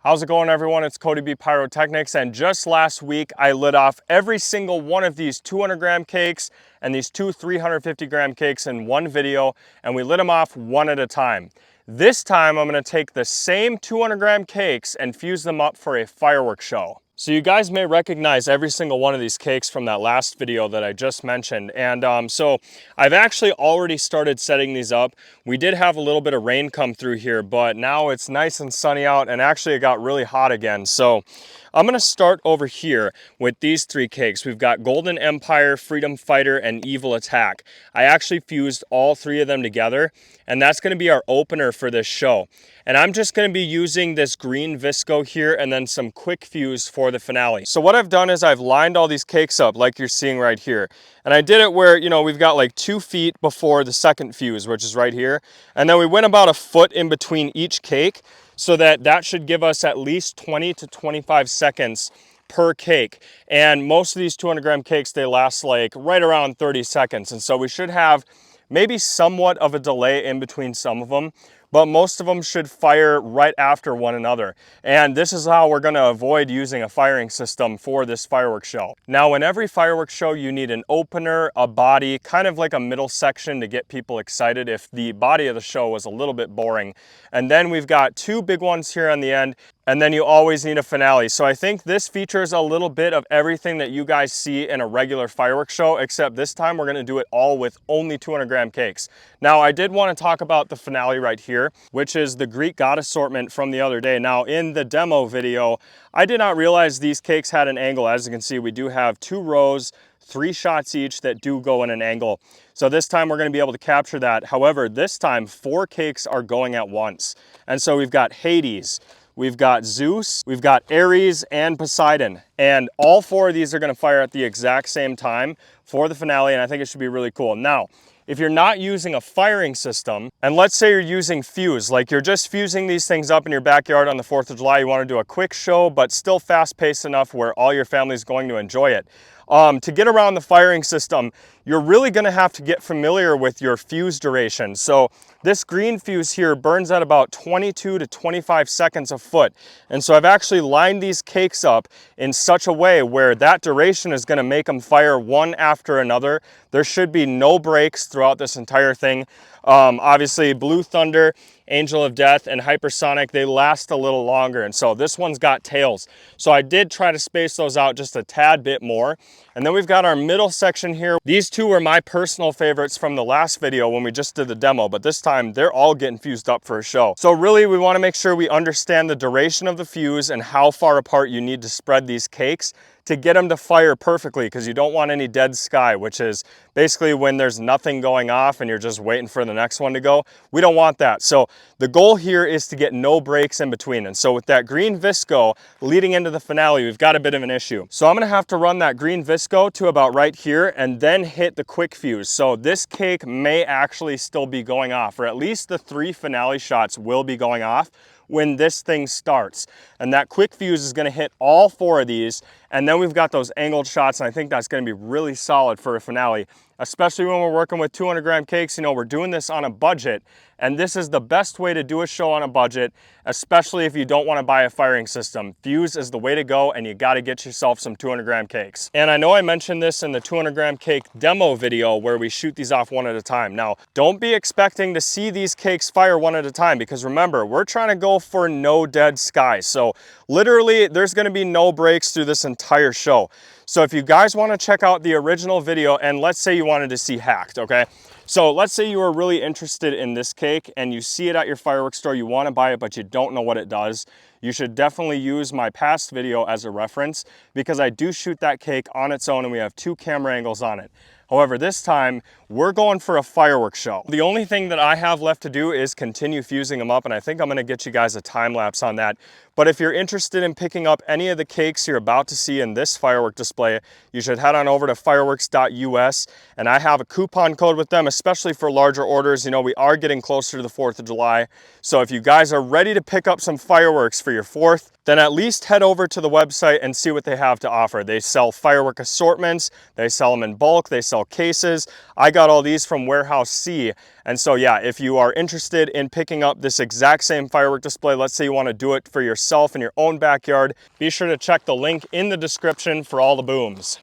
How's it going, everyone? It's CodyBPyrotechnics, and just last week I lit off every single one of these 200 gram cakes and these two 350 gram cakes in one video, and we lit them off one at a time. This time I'm going to take the same 200 gram cakes and fuse them up for a fireworks show. So you guys may recognize every single one of these cakes from that last video that I just mentioned. And so I've actually already started setting these up. We did have a little bit of rain come through here, but now it's nice and sunny out, and actually it got really hot again. So I'm gonna start over here with these three cakes. We've got Golden Empire, Freedom Fighter, and Evil Attack. I actually fused all three of them together, and that's gonna be our opener for this show. And I'm just gonna be using this green Visco here and then some quick fuse for the finale. So what I've done is I've lined all these cakes up like you're seeing right here. And I did it where, you know, we've got like 2 feet before the second fuse, which is right here. And then we went about a foot in between each cake, so that should give us at least 20 to 25 seconds per cake. And most of these 200 gram cakes, they last like right around 30 seconds. And so we should have maybe somewhat of a delay in between some of them, but most of them should fire right after one another. And this is how we're gonna avoid using a firing system for this fireworks show. Now, in every fireworks show, you need an opener, a body, kind of like a middle section to get people excited if the body of the show was a little bit boring. And then we've got 2 big ones here on the end, and then you always need a finale. So I think this features a little bit of everything that you guys see in a regular fireworks show, except this time we're gonna do it all with only 200 gram cakes. Now, I did wanna talk about the finale right here, which is the Greek god assortment from the other day. Now, in the demo video, I did not realize these cakes had an angle. As you can see, we do have 2 rows, 3 shots each that do go in an angle. So this time we're gonna be able to capture that. However, this time 4 cakes are going at once. And so we've got Hades, we've got Zeus, we've got Ares, and Poseidon. And all 4 of these are gonna fire at the exact same time for the finale, and I think it should be really cool. Now, if you're not using a firing system, and let's say you're using fuse, like you're just fusing these things up in your backyard on the 4th of July, you wanna do a quick show, but still fast-paced enough where all your family's going to enjoy it. To get around the firing system, you're really gonna have to get familiar with your fuse duration. So this green fuse here burns at about 22 to 25 seconds a foot. And so I've actually lined these cakes up in such a way where that duration is gonna make them fire one after another. There should be no breaks throughout this entire thing. Obviously, Blue Thunder, Angel of Death, and Hypersonic, they last a little longer. And so this one's got tails. So I did try to space those out just a tad bit more. And then we've got our middle section here. These 2 were my personal favorites from the last video when we just did the demo, but this time they're all getting fused up for a show. So really, we wanna make sure we understand the duration of the fuse and how far apart you need to spread these cakes to get them to fire perfectly, because you don't want any dead sky, which is basically when there's nothing going off and you're just waiting for the next one to go. We don't want that. So the goal here is to get no breaks in between. And so with that green Visco leading into the finale, we've got a bit of an issue. So I'm gonna have to run that green Visco to about right here and then hit the quick fuse. So this cake may actually still be going off, or at least the 3 finale shots will be going off when this thing starts. And that quick fuse is gonna hit all 4 of these, and then we've got those angled shots, and I think that's gonna be really solid for a finale, especially when we're working with 200 gram cakes. You know, we're doing this on a budget, and this is the best way to do a show on a budget, especially if you don't wanna buy a firing system. Fuse is the way to go, and you gotta get yourself some 200 gram cakes. And I know I mentioned this in the 200 gram cake demo video where we shoot these off one at a time. Now, don't be expecting to see these cakes fire one at a time, because remember, we're trying to go for no dead sky. So literally, there's gonna be no breaks through this entire show. So if you guys wanna check out the original video, and let's say you wanted to see Hacked, okay? So let's say you were really interested in this cake and you see it at your fireworks store, you wanna buy it, but you don't know what it does. You should definitely use my past video as a reference, because I do shoot that cake on its own and we have 2 camera angles on it. However, this time we're going for a fireworks show. The only thing that I have left to do is continue fusing them up, and I think I'm gonna get you guys a time lapse on that. But if you're interested in picking up any of the cakes you're about to see in this firework display, you should head on over to fireworks.us, and I have a coupon code with them, especially for larger orders. You know, we are getting closer to the 4th of July. So if you guys are ready to pick up some fireworks for your 4th, then at least head over to the website and see what they have to offer. They sell firework assortments, they sell them in bulk, they sell cases. I got all these from Warehouse C, And so yeah, if you are interested in picking up this exact same firework display, let's say you want to do it for yourself in your own backyard, be sure to check the link in the description for all the booms.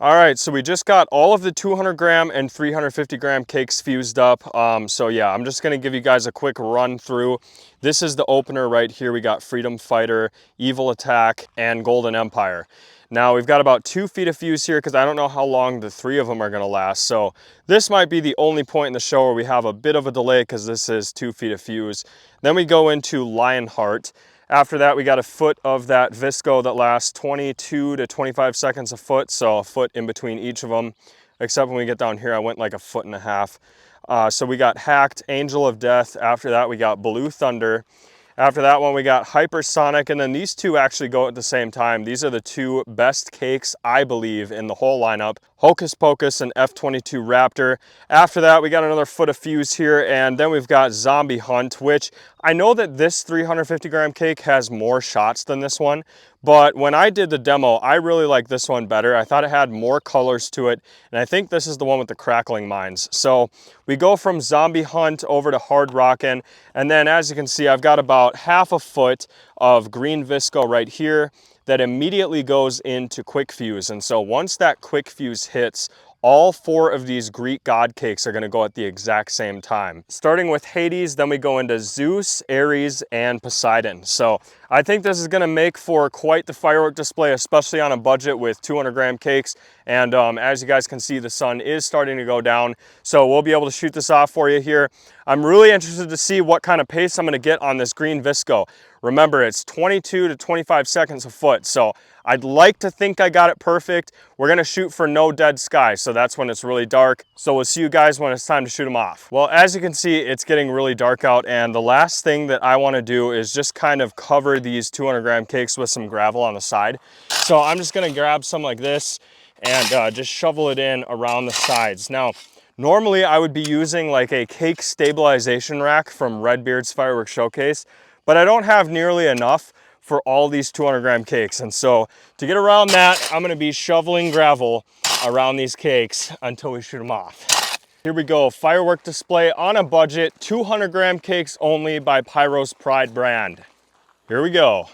All right, so we just got all of the 200 gram and 350 gram cakes fused up. So yeah, I'm just gonna give you guys a quick run through. This is the opener right here. We got Freedom Fighter, Evil Attack, and Golden Empire. Now we've got about 2 feet of fuse here because I don't know how long the 3 of them are gonna last. So this might be the only point in the show where we have a bit of a delay because this is 2 feet of fuse. Then we go into Lionheart. After that, we got a foot of that Visco that lasts 22 to 25 seconds a foot, so a foot in between each of them, except when we get down here, I went like a foot and a half. So we got Hacked, Angel of Death. After that, we got Blue Thunder. After that one, we got Hypersonic, and then these two actually go at the same time. These are the 2 best cakes, I believe, in the whole lineup. Hocus Pocus and F-22 Raptor. After that, we got another foot of fuse here, and then we've got Zombie Hunt, which I know that this 350 gram cake has more shots than this one, but when I did the demo, I really liked this one better. I thought it had more colors to it, and I think this is the one with the crackling mines. So we go from Zombie Hunt over to Hard Rockin', and then as you can see, I've got about half a foot of green Visco right here that immediately goes into quick fuse. And so once that quick fuse hits, all 4 of these Greek god cakes are going to go at the exact same time. Starting with Hades, then we go into Zeus, Ares, and Poseidon. So I think this is going to make for quite the firework display, especially on a budget with 200 gram cakes. And as you guys can see, the sun is starting to go down. So we'll be able to shoot this off for you here. I'm really interested to see what kind of pace I'm going to get on this green Visco. Remember, it's 22 to 25 seconds a foot, so I'd like to think I got it perfect. We're gonna shoot for no dead sky, so that's when it's really dark. So we'll see you guys when it's time to shoot them off. Well, as you can see, it's getting really dark out, and the last thing that I wanna do is just kind of cover these 200 gram cakes with some gravel on the side. So I'm just gonna grab some like this and just shovel it in around the sides. Now, normally I would be using like a cake stabilization rack from Redbeard's Fireworks Showcase, but I don't have nearly enough for all these 200 gram cakes. And so to get around that, I'm gonna be shoveling gravel around these cakes until we shoot them off. Here we go, firework display on a budget, 200 gram cakes only by Pyro's Pride brand. Here we go.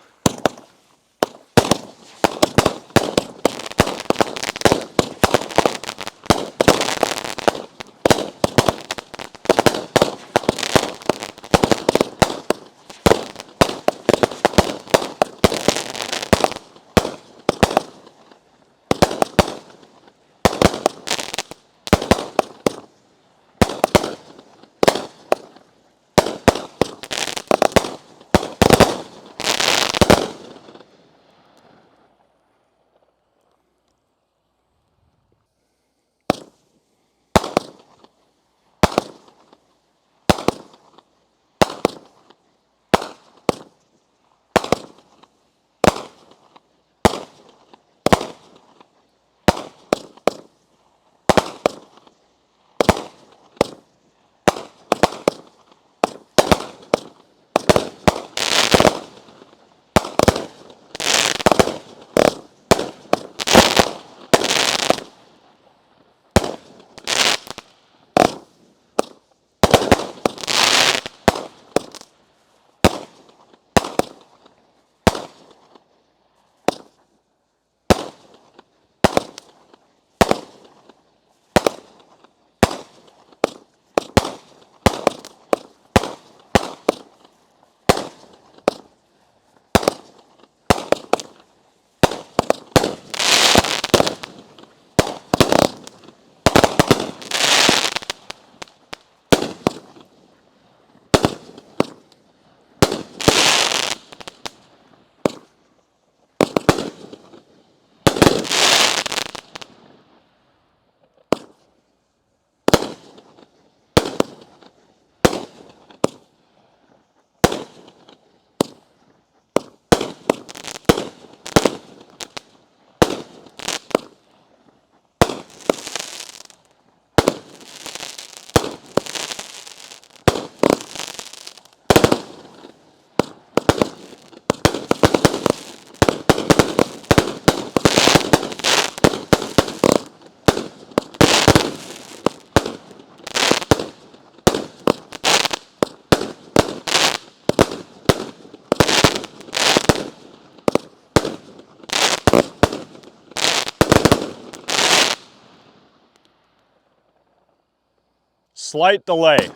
slight delay.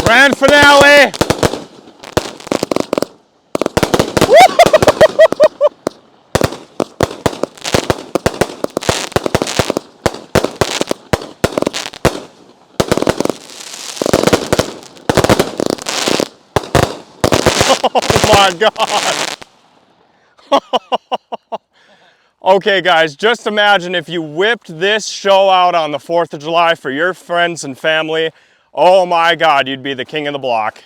Grand finale. Oh my God. Okay guys, just imagine if you whipped this show out on the 4th of July for your friends and family. Oh my God, you'd be the king of the block.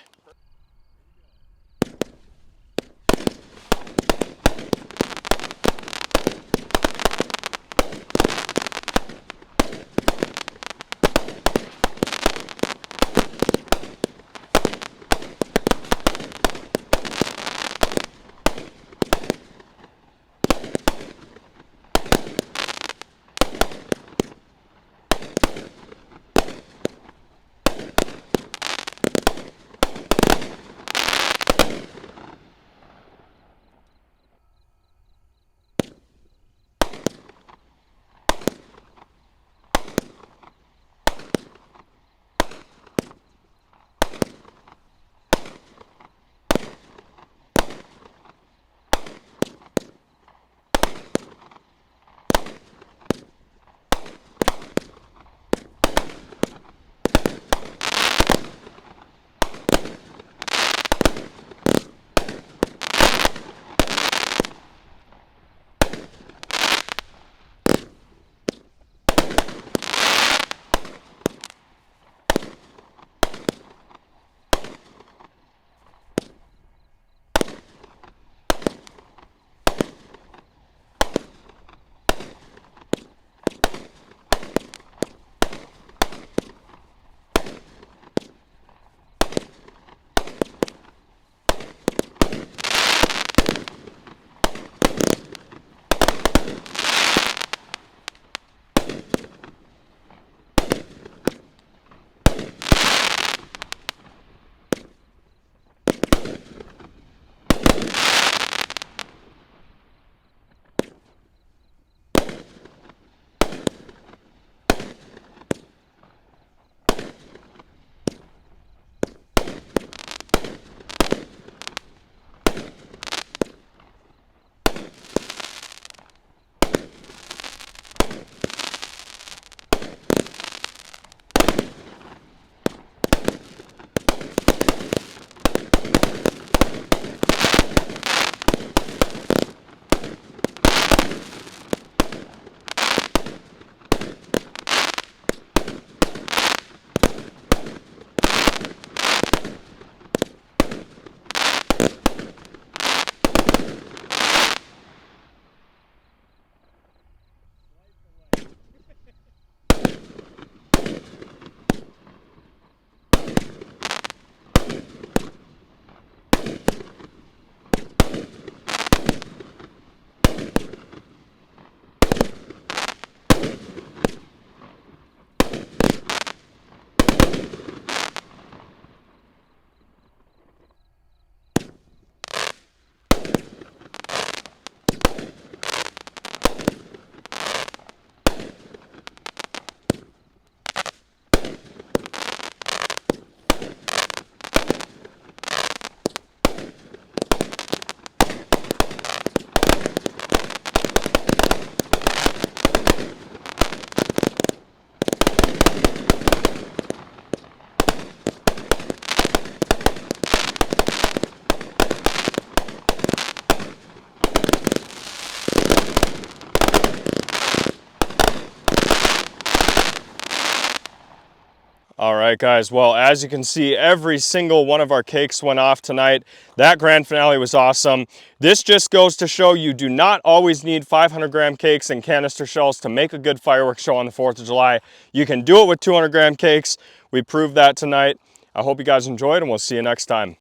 All right, guys. Well, as you can see, every single one of our cakes went off tonight. That grand finale was awesome. This just goes to show you do not always need 500-gram cakes and canister shells to make a good fireworks show on the 4th of July. You can do it with 200-gram cakes. We proved that tonight. I hope you guys enjoyed, and we'll see you next time.